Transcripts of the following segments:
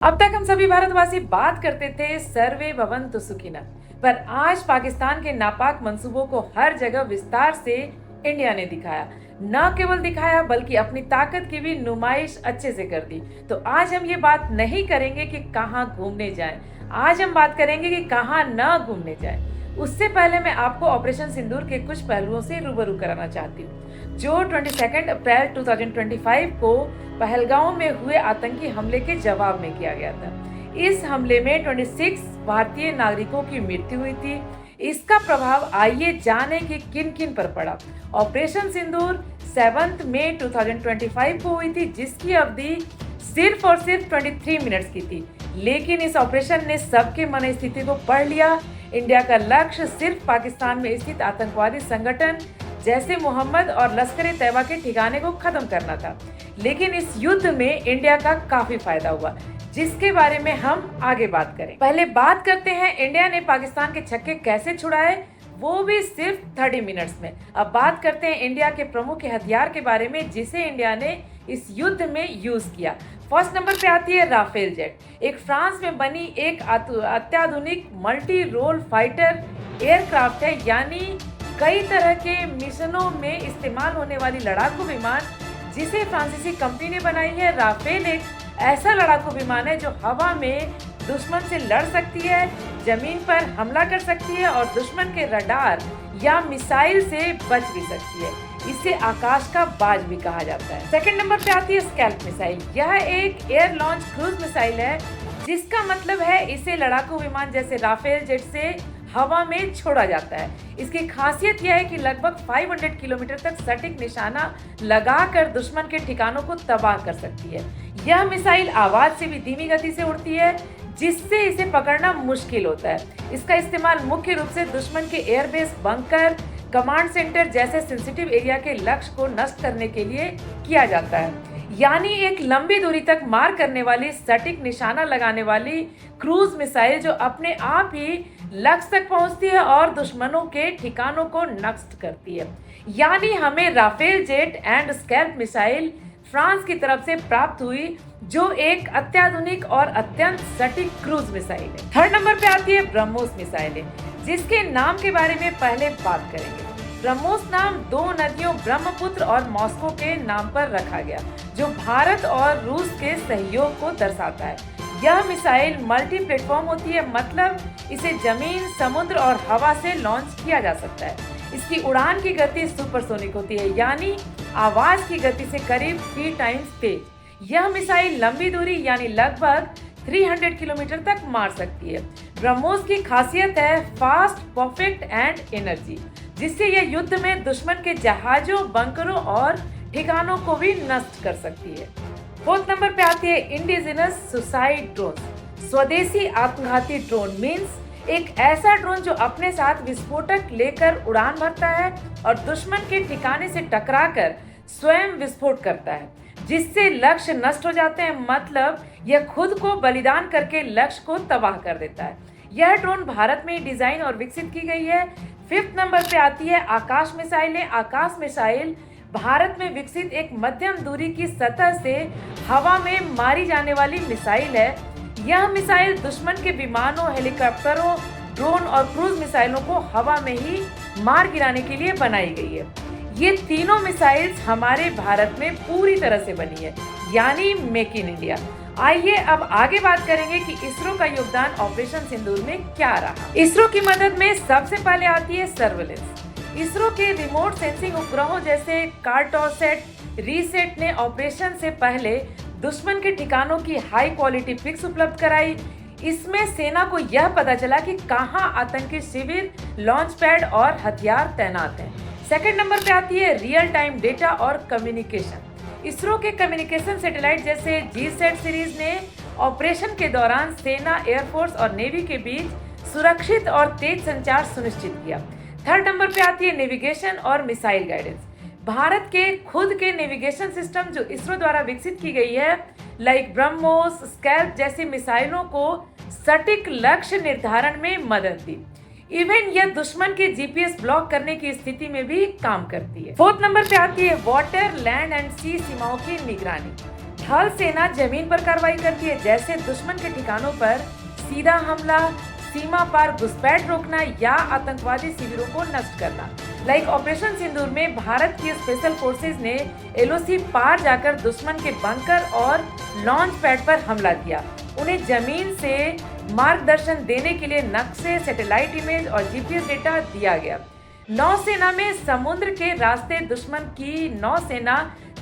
अब तक हम सभी भारतवासी बात करते थे सर्वे भवन्तु सुखिनः, पर आज पाकिस्तान के नापाक मंसूबों को हर जगह विस्तार से इंडिया ने दिखाया। न केवल दिखाया बल्कि अपनी ताकत की भी नुमाइश अच्छे से कर दी। तो आज हम ये बात नहीं करेंगे कि कहाँ घूमने जाएं, आज हम बात करेंगे कि कहाँ न घूमने जाएं। उससे पहले मैं आपको ऑपरेशन सिंदूर के कुछ पहलुओं से रूबरू कराना चाहती हूँ, जो 22 अप्रैल 2025 को पहलगांव में हुए आतंकी हमले के जवाब में किया गया था। इस हमले में 26 भारतीय नागरिकों की मृत्यु हुई थी। इसका प्रभाव आइए जाने कि किन किन पर पड़ा। ऑपरेशन सिंदूर 7 मई 2025 को हुई थी, जिसकी अवधि सिर्फ और सिर्फ 23 मिनट्स की थी। लेकिन इस ऑपरेशन ने सबके मन स्थिति को पढ़ लिया। इंडिया का लक्ष्य सिर्फ पाकिस्तान में स्थित आतंकवादी संगठन जैसे मोहम्मद और लश्कर तैयबा के ठिकाने को खत्म करना था। लेकिन इस युद्ध में इंडिया का काफी फायदा हुआ, जिसके बारे में हम आगे बात करें। पहले बात करते हैं इंडिया ने पाकिस्तान के छक्के कैसे छुड़ाए, वो भी सिर्फ 30 मिनट्स में। अब बात करते हैं इंडिया के प्रमुख हथियार के बारे में जिसे इंडिया ने इस युद्ध में यूज किया। फर्स्ट नंबर पे आती है राफेल जेट। एक फ्रांस में बनी एक अत्याधुनिक मल्टी रोल फाइटर एयरक्राफ्ट है, यानी कई तरह के मिशनों में इस्तेमाल होने वाली लड़ाकू विमान जिसे फ्रांसीसी कंपनी ने बनाई है। राफेल एक ऐसा लड़ाकू विमान है जो हवा में दुश्मन से लड़ सकती है, जमीन पर हमला कर सकती है और दुश्मन के रडार या मिसाइल से बच भी सकती है। इसे आकाश का बाज भी कहा जाता है। सेकंड नंबर पे आती है स्कैल्प मिसाइल। यह एक एयर लॉन्च क्रूज मिसाइल है, जिसका मतलब है इसे लड़ाकू विमान जैसे राफेल जेट से हवा में छोड़ा जाता है। इसकी खासियत यह है कि लगभग 500 किलोमीटर तक सटीक निशाना लगाकर दुश्मन के ठिकानों को तबाह कर सकती है। यह मिसाइल आवाज से भी धीमी गति से उड़ती है, जिससे इसे पकड़ना मुश्किल होता है। इसका इस्तेमाल मुख्य रूप से दुश्मन के एयरबेस, बंकर, कमांड सेंटर जैसे सेंसिटिव एरिया के लक्ष्य को नष्ट करने के लिए किया जाता है। यानी एक लंबी दूरी तक मार करने वाली, सटीक निशाना लगाने वाली क्रूज मिसाइल जो अपने आप ही लक्ष्य तक पहुंचती है और दुश्मनों के ठिकानों को नष्ट करती है। यानी हमें Rafale jet and SCALP missile France की तरफ से प्राप्त हुई, जो एक अत्याधुनिक और अत्यंत सटीक क्रूज मिसाइल है। थर्ड नंबर पे आती है ब्रह्मोस मिसाइल, जिसके नाम के बारे में पहले बात करेंगे। ब्रह्मोस नाम दो नदियों ब्रह्मपुत्र और मॉस्को के नाम पर रखा गया, जो भारत और रूस के सहयोग को दर्शाता है। यह मिसाइल मल्टी प्लेटफॉर्म होती है, मतलब इसे जमीन, समुद्र और हवा से लॉन्च किया जा सकता है। इसकी उड़ान की गति सुपरसोनिक होती है, यानी आवाज की गति से करीब 3 टाइम्स तेज। यह मिसाइल लंबी दूरी यानी लगभग 300 किलोमीटर तक मार सकती है। ब्रह्मोस की खासियत है फास्ट, परफेक्ट एंड एनर्जी, जिससे यह युद्ध में दुश्मन के जहाजों, बंकरों और ठिकानों को भी नष्ट कर सकती है। फोर्थ नंबर पे आती है इंडिजिनस सुसाइड ड्रोन। स्वदेशी आत्मघाती ड्रोन मीन्स एक ऐसा ड्रोन जो अपने साथ विस्फोटक लेकर उड़ान भरता है और दुश्मन के ठिकाने से टकराकर स्वयं विस्फोट करता है, जिससे लक्ष्य नष्ट हो जाते हैं। मतलब यह खुद को बलिदान करके लक्ष्य को तबाह कर देता है। यह ड्रोन भारत में डिजाइन और विकसित की गई है। फिफ्थ नंबर पे आती है आकाश मिसाइलें। आकाश मिसाइल भारत में विकसित एक मध्यम दूरी की सतह से हवा में मारी जाने वाली मिसाइल है। यह मिसाइल दुश्मन के विमानों, हेलीकॉप्टरों, ड्रोन और क्रूज मिसाइलों को हवा में ही मार गिराने के लिए बनाई गई है। ये तीनों मिसाइल्स हमारे भारत में पूरी तरह से बनी है, यानी मेक इन इंडिया। आइए अब आगे बात करेंगे कि इसरो का योगदान ऑपरेशन सिंदूर में क्या रहा। इसरो की मदद में सबसे पहले आती है सर्वेलेंस। इसरो के रिमोट सेंसिंग उपग्रहों जैसे कार्टोसैट, रीसेट ने ऑपरेशन से पहले दुश्मन के ठिकानों की हाई क्वालिटी पिक्स उपलब्ध कराई। इसमें सेना को यह पता चला कि कहां आतंकी शिविर, लॉन्च पैड और हथियार तैनात हैं। सेकंड नंबर पे आती है रियल टाइम डेटा और कम्युनिकेशन। इसरो के कम्युनिकेशन सैटेलाइट जैसे जीसैट सीरीज ने ऑपरेशन के दौरान सेना, एयरफोर्स और नेवी के बीच सुरक्षित और तेज संचार सुनिश्चित किया। थर्ड नंबर पे आती है नेविगेशन और मिसाइल गाइडेंस। भारत के खुद के नेविगेशन सिस्टम जो इसरो द्वारा विकसित की गई है, लाइक ब्रह्मोस, स्कैल्प जैसी मिसाइलों को सटीक लक्ष्य निर्धारण में मदद दी। इवन यह दुश्मन के जीपीएस ब्लॉक करने की स्थिति में भी काम करती है। फोर्थ नंबर पे आती है वाटर, लैंड एंड सी सीमाओं की निगरानी। थल सेना जमीन पर कार्रवाई करती है, जैसे दुश्मन के ठिकानों पर सीधा हमला, सीमा पार घुसपैठ रोकना या आतंकवादी शिविरों को नष्ट करना। लाइक ऑपरेशन सिंदूर में भारत की स्पेशल फोर्सेज ने एलओसी पार जाकर दुश्मन के बंकर और लॉन्च पैड पर हमला किया। उन्हें जमीन से मार्गदर्शन देने के लिए नक्शे, सैटेलाइट इमेज और जीपीएस डेटा दिया गया। नौसेना में समुद्र के रास्ते दुश्मन की नौसेना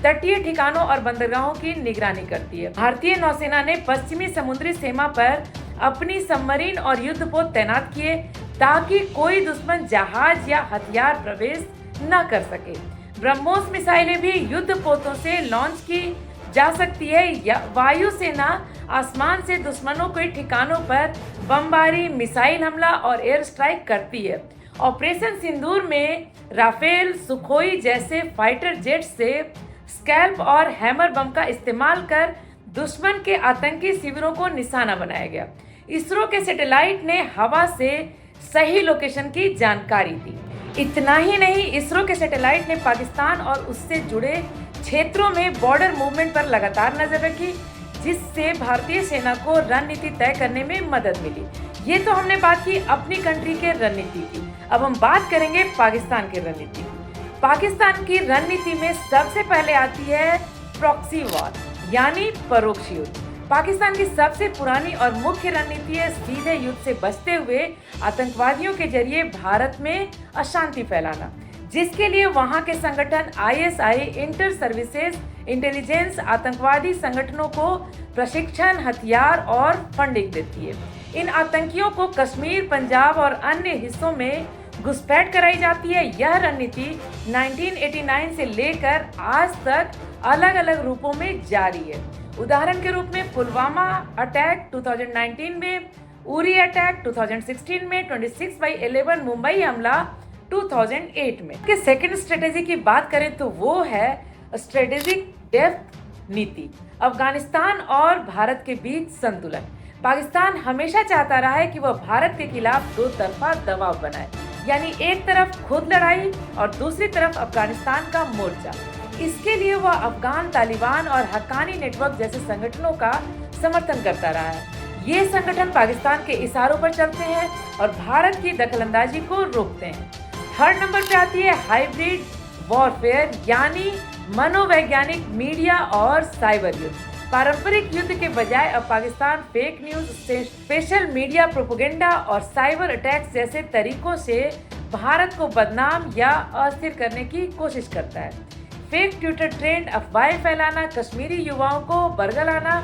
तटीय ठिकानों और बंदरगाहों की निगरानी करती है। भारतीय नौसेना ने पश्चिमी समुद्री सीमा पर अपनी सबमरीन और युद्धपोत तैनात किए ताकि कोई दुश्मन जहाज या हथियार प्रवेश न कर सके। ब्रह्मोस मिसाइलें भी युद्धपोतों से लॉन्च की जा सकती है या वायुसेना आसमान से दुश्मनों के ठिकानों पर बमबारी, मिसाइल हमला और एयर स्ट्राइक करती है। ऑपरेशन सिंदूर में राफेल, सुखोई जैसे फाइटर जेट से स्कैल्प और हैमर बम का इस्तेमाल कर दुश्मन के आतंकी शिविरों को निशाना बनाया गया। इसरो के सैटेलाइट ने हवा से सही लोकेशन की जानकारी दी। इतना ही नहीं, इसरो के सैटेलाइट ने पाकिस्तान और उससे जुड़े क्षेत्रों में बॉर्डर मूवमेंट पर लगातार नजर रखी, जिससे भारतीय सेना को रणनीति तय करने में मदद मिली। ये तो हमने बात की अपनी कंट्री के रणनीति की। अब हम बात करेंगे पाकिस्तान की रणनीति। पाकिस्तान की रणनीति में सबसे पहले आती है प्रॉक्सी वॉर, यानी परोक्ष युद्ध। पाकिस्तान की सबसे पुरानी और मुख्य रणनीति है सीधे युद्ध से बचते हुए आतंकवादियों के जरिए भारत में अशांति फैलाना, जिसके लिए वहां के संगठन आईएसआई इंटर सर्विसेज इंटेलिजेंस आतंकवादी संगठनों को प्रशिक्षण, हथियार और फंडिंग देती है। इन आतंकियों को कश्मीर, पंजाब और अन्य हिस्सों में घुसपैठ कराई जाती है। यह रणनीति 1989 से लेकर आज तक अलग अलग रूपों में जारी है। उदाहरण के रूप में पुलवामा अटैक 2019 में, उरी अटैक 2016 में, 26/11 मुंबई हमला 2008 में। के सेकंड स्ट्रेटेजी की बात करें तो वो है स्ट्रेटेजिक डेप्थ नीति, अफगानिस्तान और भारत के बीच संतुलन। पाकिस्तान हमेशा चाहता रहा है कि वह भारत के खिलाफ दो तरफा दबाव बनाए, यानी एक तरफ खुद लड़ाई और दूसरी तरफ अफगानिस्तान का मोर्चा। इसके लिए वह अफगान तालिबान और हक्कानी नेटवर्क जैसे संगठनों का समर्थन करता रहा है। ये संगठन पाकिस्तान के इशारों पर चलते हैं और भारत की दखलंदाजी को रोकते हैं। थर्ड नंबर पे आती है हाइब्रिड वॉरफेयर, यानी मनोवैज्ञानिक, मीडिया और साइबर युद्ध। पारंपरिक युद्ध के बजाय अब Pakistan fake news, special media propaganda और साइबर अटैक्स जैसे तरीकों से भारत को बदनाम या अस्थिर करने की कोशिश करता है। फेक ट्विटर ट्रेंड, अफवाहें फैलाना, कश्मीरी युवाओं को बरगलाना,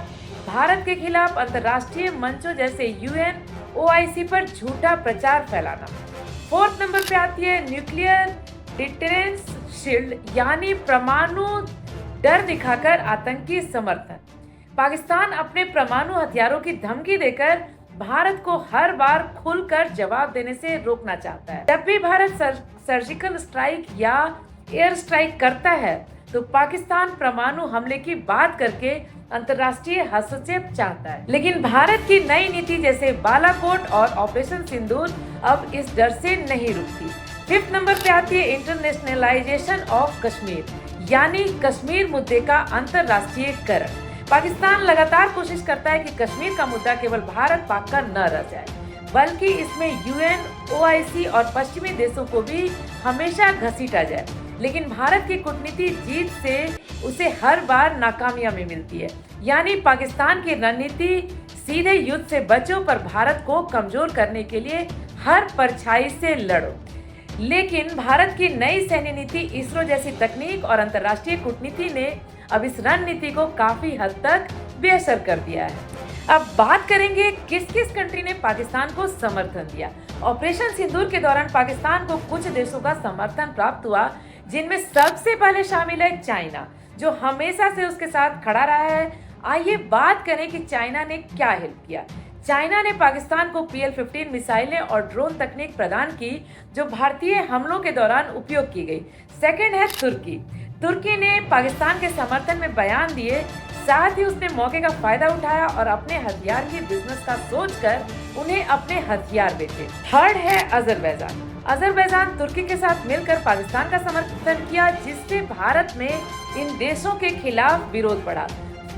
भारत के खिलाफ अंतर्राष्ट्रीय मंचों जैसे यूएन, ओआईसी पर झूठा प्रचार फैलाना। फोर्थ नंबर पे आती है न्यूक्लियर डिटरेंस शील्ड, यानी परमाणु डर दिखाकर आतंकी समर्थन। पाकिस्तान अपने परमाणु हथियारों की धमकी देकर भारत को हर बार खुलकर जवाब देने से रोकना चाहता है। जब भी भारत सर्जिकल स्ट्राइक या एयर स्ट्राइक करता है तो पाकिस्तान परमाणु हमले की बात करके अंतर्राष्ट्रीय हस्तक्षेप चाहता है। लेकिन भारत की नई नीति जैसे बालाकोट और ऑपरेशन सिंदूर अब इस डर से नहीं रुकती। फिफ्थ नंबर पे आती है इंटरनेशनलाइजेशन ऑफ कश्मीर, यानी कश्मीर मुद्दे का अंतर्राष्ट्रीयकरण। पाकिस्तान लगातार कोशिश करता है कि कश्मीर का मुद्दा केवल भारत पाक का न रह जाए, बल्कि इसमें यूएन, ओआईसी और पश्चिमी देशों को भी हमेशा घसीटा जाए। लेकिन भारत की कूटनीति जीत से उसे हर बार नाकामयाबी मिलती है, यानी पाकिस्तान की रणनीति सीधे युद्ध से बचो पर भारत को कमजोर करने के लिए हर परछाई से लड़ो। लेकिन भारत की नई सैन्य नीति, इसरो जैसी तकनीक और अंतर्राष्ट्रीय कूटनीति ने अब इस रणनीति को काफी हद तक बेअसर कर दिया है। अब बात करेंगे किस किस कंट्री ने पाकिस्तान को समर्थन दिया। ऑपरेशन सिंदूर के दौरान पाकिस्तान को कुछ देशों का समर्थन प्राप्त हुआ, जिनमें सबसे पहले शामिल है चाइना, जो हमेशा से उसके साथ खड़ा रहा है। आइए बात करें कि चाइना ने क्या हेल्प किया। चाइना ने पाकिस्तान को PL-15 मिसाइलें और ड्रोन तकनीक प्रदान की, जो भारतीय हमलों के दौरान उपयोग की गई। सेकंड है तुर्की। तुर्की ने पाकिस्तान के समर्थन में बयान दिए, साथ ही उसने मौके का फायदा उठाया और अपने हथियार की बिजनेस का सोचकर उन्हें अपने हथियार बेचे। थर्ड है अजरबैजान। अजरबैजान तुर्की के साथ मिलकर पाकिस्तान का समर्थन किया, जिससे भारत में इन देशों के खिलाफ विरोध बढ़ा।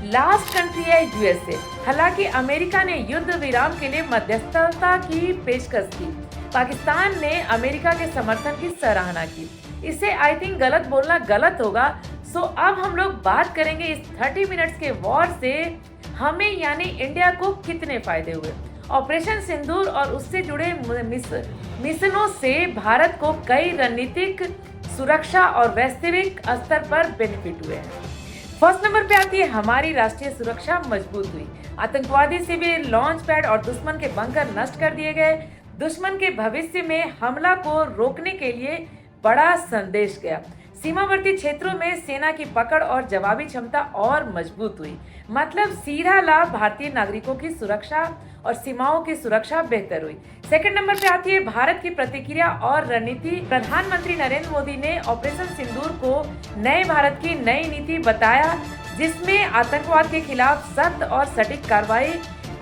लास्ट कंट्री है यूएसए। हालांकि अमेरिका ने युद्ध विराम के लिए मध्यस्थता की पेशकश की, पाकिस्तान ने अमेरिका के समर्थन की सराहना की। इसे आई थिंक गलत बोलना गलत होगा। सो अब हम लोग बात करेंगे इस 30 मिनट्स के वॉर से हमें यानी इंडिया को कितने फायदे हुए। ऑपरेशन सिंदूर और उससे जुड़े मिशनों से भारत को कई रणनीतिक, सुरक्षा और वैश्विक स्तर पर बेनिफिट हुए हैं। फर्स्ट नंबर पे आती है हमारी राष्ट्रीय सुरक्षा मजबूत हुई। आतंकवादी शिविर, लॉन्च पैड और दुश्मन के बंकर नष्ट कर दिए गए। दुश्मन के भविष्य में हमला को रोकने के लिए बड़ा संदेश गया। सीमावर्ती क्षेत्रों में सेना की पकड़ और जवाबी क्षमता और मजबूत हुई। मतलब सीधा लाभ भारतीय नागरिकों की सुरक्षा और सीमाओं की सुरक्षा बेहतर हुई। सेकंड नंबर पे आती है भारत की प्रतिक्रिया और रणनीति। प्रधानमंत्री नरेंद्र मोदी ने ऑपरेशन सिंदूर को नए भारत की नई नीति बताया, जिसमें आतंकवाद के खिलाफ सख्त और सटीक कार्रवाई,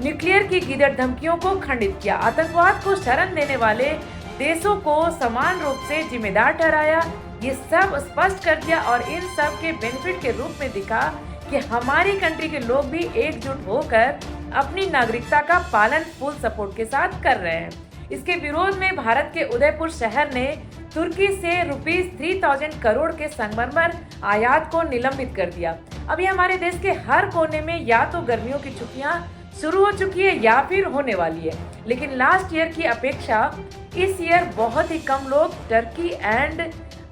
न्यूक्लियर की गीदड़ धमकियों को खंडित किया, आतंकवाद को शरण देने वाले देशों को समान रूप से जिम्मेदार ठहराया। ये सब स्पष्ट कर दिया और इन सब के बेनिफिट के रूप में दिखा कि हमारी कंट्री के लोग भी एकजुट होकर अपनी नागरिकता का पालन फुल सपोर्ट के साथ कर रहे हैं। इसके विरोध में भारत के उदयपुर शहर ने तुर्की से ₹3000 करोड़ के संगमरमर आयात को निलंबित कर दिया। अभी हमारे देश के हर कोने में या तो गर्मियों की छुट्टियां शुरू हो चुकी है या फिर होने वाली है, लेकिन लास्ट ईयर की अपेक्षा इस ईयर बहुत ही कम लोग टर्की एंड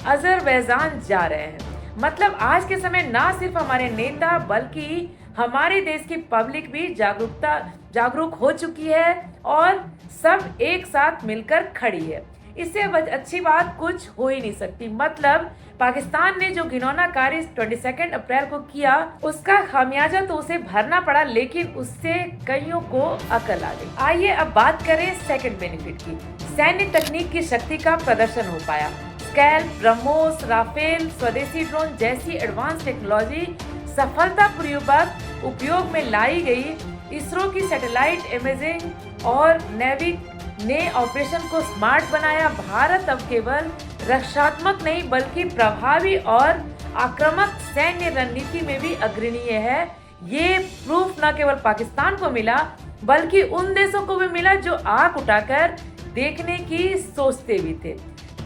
अजरबैजान जा रहे हैं। मतलब आज के समय ना सिर्फ हमारे नेता बल्कि हमारे देश की पब्लिक भी जागरूक हो चुकी है और सब एक साथ मिलकर खड़ी है। इससे अब अच्छी बात कुछ हो ही नहीं सकती। मतलब पाकिस्तान ने जो घिनौना कार्य 22 अप्रैल को किया, उसका खामियाजा तो उसे भरना पड़ा, लेकिन उससे कईयों को अकल आ गई। आइए अब बात करें सेकंड बेनिफिट की। सैन्य तकनीक की शक्ति का प्रदर्शन हो पाया। स्कैल्प, ब्रह्मोस, राफेल, स्वदेशी ड्रोन जैसी एडवांस टेक्नोलॉजी सफलतापूर्वक उपयोग में लाई गई। इसरो की सैटेलाइट इमेजिंग और नेविक ने ऑपरेशन को स्मार्ट बनाया। भारत अब केवल रक्षात्मक नहीं बल्कि प्रभावी और आक्रामक सैन्य रणनीति में भी अग्रणीय है। ये प्रूफ न केवल पाकिस्तान को मिला बल्कि उन देशों को भी मिला जो आंख उठाकर देखने की सोचते भी थे।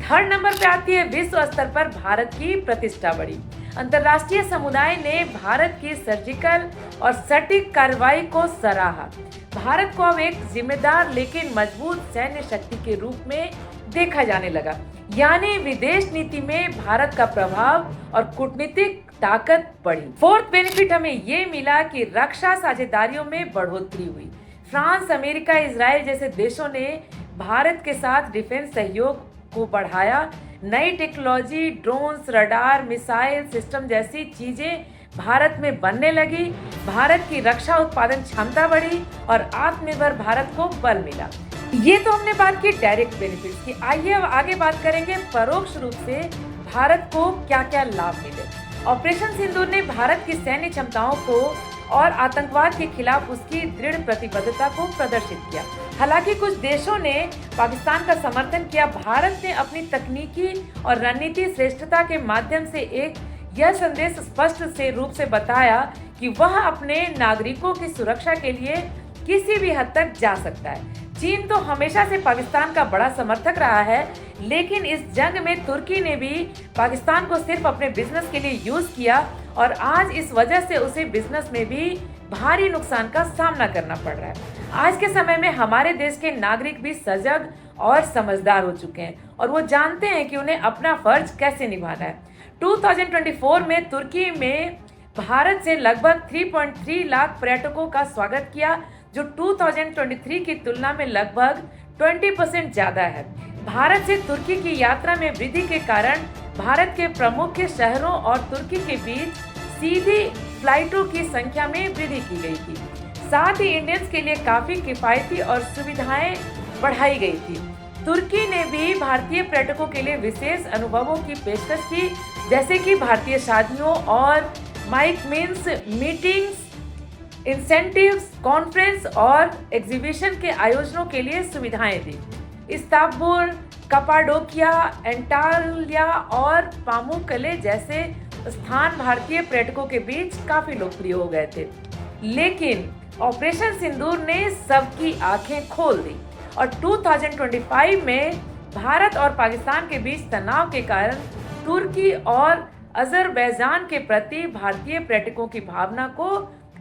थर्ड नंबर पे आती है विश्व स्तर पर भारत की प्रतिष्ठा बढ़ी। अंतर्राष्ट्रीय समुदाय ने भारत की सर्जिकल और सटीक कार्रवाई को सराहा। भारत को अब एक जिम्मेदार लेकिन मजबूत सैन्य शक्ति के रूप में देखा जाने लगा। यानी विदेश नीति में भारत का प्रभाव और कूटनीतिक ताकत बढ़ी। फोर्थ बेनिफिट हमें ये मिला कि रक्षा साझेदारियों में बढ़ोतरी हुई। फ्रांस, अमेरिका, इजराइल जैसे देशों ने भारत के साथ डिफेंस सहयोग को बढ़ाया। नई technology, drones, radar, missile system जैसी चीजें भारत में बनने लगी। भारत की रक्षा उत्पादन क्षमता बढ़ी और आत्मनिर्भर भारत को बल मिला। ये तो हमने बात की डायरेक्ट बेनिफिट्स की। आइए अब आगे बात करेंगे परोक्ष रूप से भारत को क्या क्या लाभ मिले। ऑपरेशन सिंदूर ने भारत की सैन्य क्षमताओं को और आतंकवाद के खिलाफ उसकी दृढ़ प्रतिबद्धता को प्रदर्शित किया। हालांकि कुछ देशों ने पाकिस्तान का समर्थन किया, भारत ने अपनी तकनीकी और रणनीति श्रेष्ठता के माध्यम से यह संदेश स्पष्ट से रूप से बताया कि वह अपने नागरिकों की सुरक्षा के लिए किसी भी हद तक जा सकता है। चीन तो हमेशा से पाकिस्तान का बड़ा समर्थक रहा है, लेकिन इस जंग में तुर्की ने भी पाकिस्तान को सिर्फ अपने बिजनेस के लिए यूज किया और आज इस वजह से उसे बिजनेस में भी भारी नुकसान का सामना करना पड़ रहा है। आज के समय में हमारे देश के नागरिक भी सजग और समझदार हो चुके हैं और वो जानते हैं कि उन्हें अपना फर्ज कैसे निभाना है। 2024 में तुर्की में भारत से लगभग 3.3 लाख पर्यटकों का स्वागत किया, जो 2023 की तुलना में लगभग 20% ज्यादा है। भारत से तुर्की की यात्रा में वृद्धि के कारण भारत के प्रमुख शहरों और तुर्की के बीच सीधी फ्लाइटों की संख्या में वृद्धि की गई थी। साथ ही इंडियंस के लिए काफी किफायती और सुविधाएं बढ़ाई गई थी। तुर्की ने भी भारतीय पर्यटकों के लिए विशेष अनुभवों की पेशकश की, जैसे कि भारतीय शादियों और MICE means meetings, incentives, conference और एग्जीबिशन के आयोजनों के लिए सुविधाएं दी। इस्तांबुल, कपाडोकिया, एंटालिया और पामुक्कले जैसे स्थान भारतीय पर्यटकों के बीच काफी लोकप्रिय हो गए थे। लेकिन ऑपरेशन सिंदूर ने सबकी आंखें खोल दी और 2025 में भारत और पाकिस्तान के बीच तनाव के कारण तुर्की और अजरबैजान के प्रति भारतीय पर्यटकों की भावना को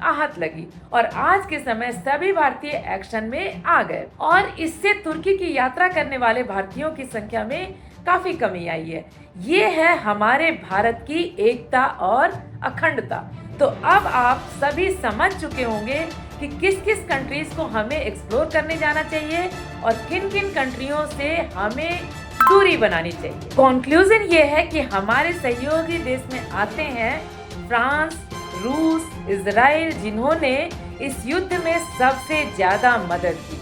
आहत लगी और आज के समय सभी भारतीय एक्शन में आ गए और इससे तुर्की की यात्रा करने वाले भारतीयों की संख्या में काफी कमी आई है। ये है हमारे भारत की एकता और अखंडता। तो अब आप सभी समझ चुके होंगे कि किस किस कंट्रीज को हमें एक्सप्लोर करने जाना चाहिए और किन किन कंट्रियों से हमें दूरी बनानी चाहिए। कंक्लूजन ये है कि हमारे सहयोगी देश में आते हैं फ्रांस, रूस, इजराइल, जिन्होंने इस युद्ध में सबसे ज्यादा मदद की।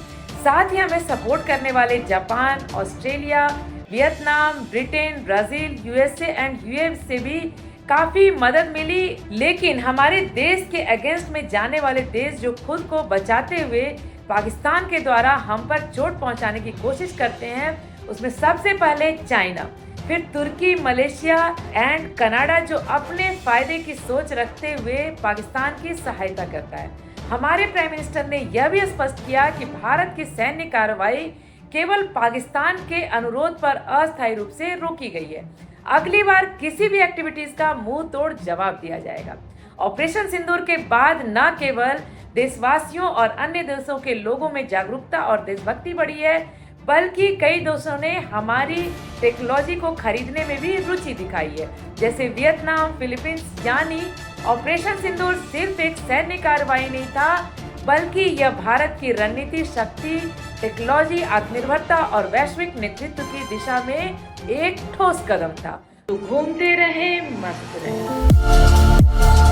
साथ ही हमें सपोर्ट करने वाले Japan, Australia, Vietnam, Britain, Brazil, USA and UAE से भी काफी मदद मिली। लेकिन हमारे देश के अगेंस्ट में जाने वाले देश जो खुद को बचाते हुए पाकिस्तान के द्वारा हम पर चोट पहुंचाने की कोशिश करते हैं, उसमें सबसे पहले चाइना, फिर तुर्की, मलेशिया एंड कनाडा जो अपने फायदे की सोच रखते हुए पाकिस्तान की सहायता करता है। हमारे प्राइम मिनिस्टर ने यह भी स्पष्ट किया कि भारत की सैन्य कार्रवाई केवल पाकिस्तान के अनुरोध पर अस्थायी रूप से रोकी गई है। अगली बार किसी भी एक्टिविटीज का मुंह तोड़ जवाब दिया जाएगा। ऑपरेशन सिंदूर के बाद न केवल देशवासियों और अन्य देशों के लोगों में जागरूकता और देशभक्ति बढ़ी है, बल्कि कई देशों ने हमारी टेक्नोलॉजी को खरीदने में भी रुचि दिखाई है, जैसे वियतनाम, फिलीपींस। यानी ऑपरेशन सिंदूर सिर्फ एक सैन्य कार्रवाई नहीं था, बल्कि यह भारत की रणनीति, शक्ति, टेक्नोलॉजी, आत्मनिर्भरता और वैश्विक नेतृत्व की दिशा में एक ठोस कदम था। तो घूमते रहे, मस्त रहे।